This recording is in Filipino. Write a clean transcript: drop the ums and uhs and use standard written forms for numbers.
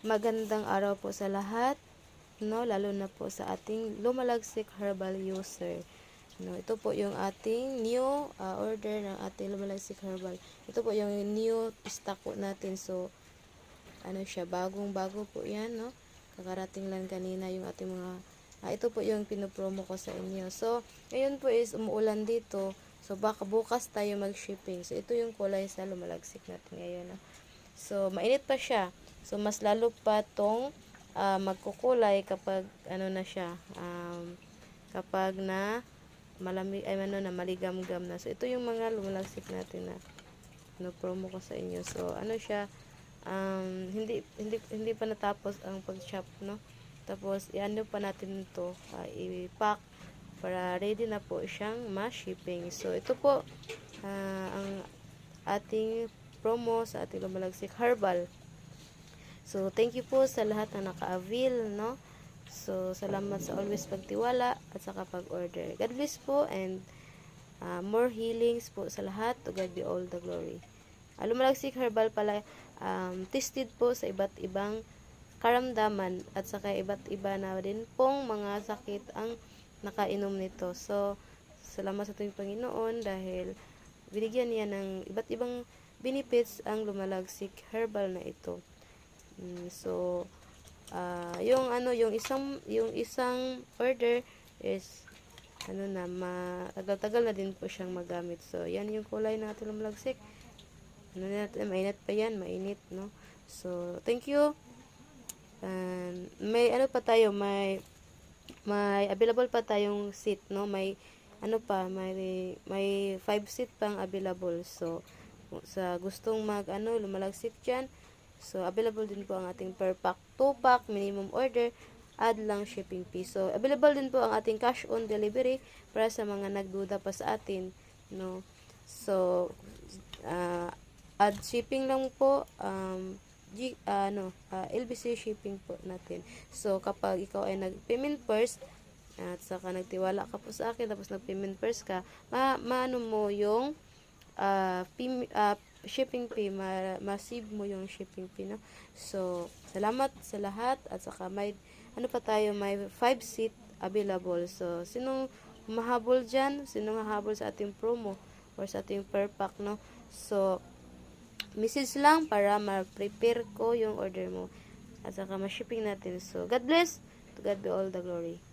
Magandang araw po sa lahat, no, lalo na po sa ating Lumalagsik Herbal user. No, ito po yung ating new order ng ating Lumalagsik Herbal. Ito po yung new stock po natin. So, ano siya, bagong-bago po 'yan, no. Kakarating lang kanina yung ating mga ito po yung pinopromo ko sa inyo. So, ngayon po is umuulan dito. So, baka bukas tayo mag-shipping. So, ito yung kulay sa Lumalagsik natin ngayon, no. So, mainit pa siya. So, mas lalo pa tong magkukulay kapag ano na siya, kapag na malamig, ay ano na, maligam-gam na. So, ito yung mga Lumalagsik natin na promo ko sa inyo. So, ano siya, hindi pa natapos ang pag-shop, no? Tapos, i-ano pa natin ito, i-pack para ready na po siyang ma-shipping. So, ito po, ang ating promo sa ating Lumalagsik Herbal. So, thank you po sa lahat na naka-avail, no? So, salamat sa always pagtiwala at saka pag-order. God bless po and more healings po sa lahat. To God be all the glory. Lumalagsik Herbal pala, tested po sa iba't ibang karamdaman at saka iba't iba na din pong mga sakit ang nakainom nito. So, salamat sa ating Panginoon dahil binigyan niya ng iba't ibang benefits ang Lumalagsik Herbal na ito. So, yung isang order is tagal-tagal na din po siyang magamit. So, yan yung kulay natin Lumalagsik. Mainit pa yan, mainit, no? So, thank you. And may available pa tayong seat, no? May 5 seat pang available. So, sa gustong Lumalagsik diyan, so available din po ang ating per pack, 2 pack, minimum order, add lang shipping fee. So, available din po ang ating cash on delivery para sa mga nagduda pa sa atin, no? So, add shipping lang po, LBC shipping po natin. So, kapag ikaw ay nag-payment first, at saka nagtiwala ka po sa akin, tapos nag-payment first ka, maano mo yung shipping fee, ma-save mo yung shipping fee, no? So, salamat sa lahat at saka may 5 seat available. So, sinong mahabol dyan? Sinong hahabol sa ating promo or sa ating per pack, no? So, message lang para ma-prepare ko yung order mo at saka ma-shipping natin. So, God bless. To God be all the glory.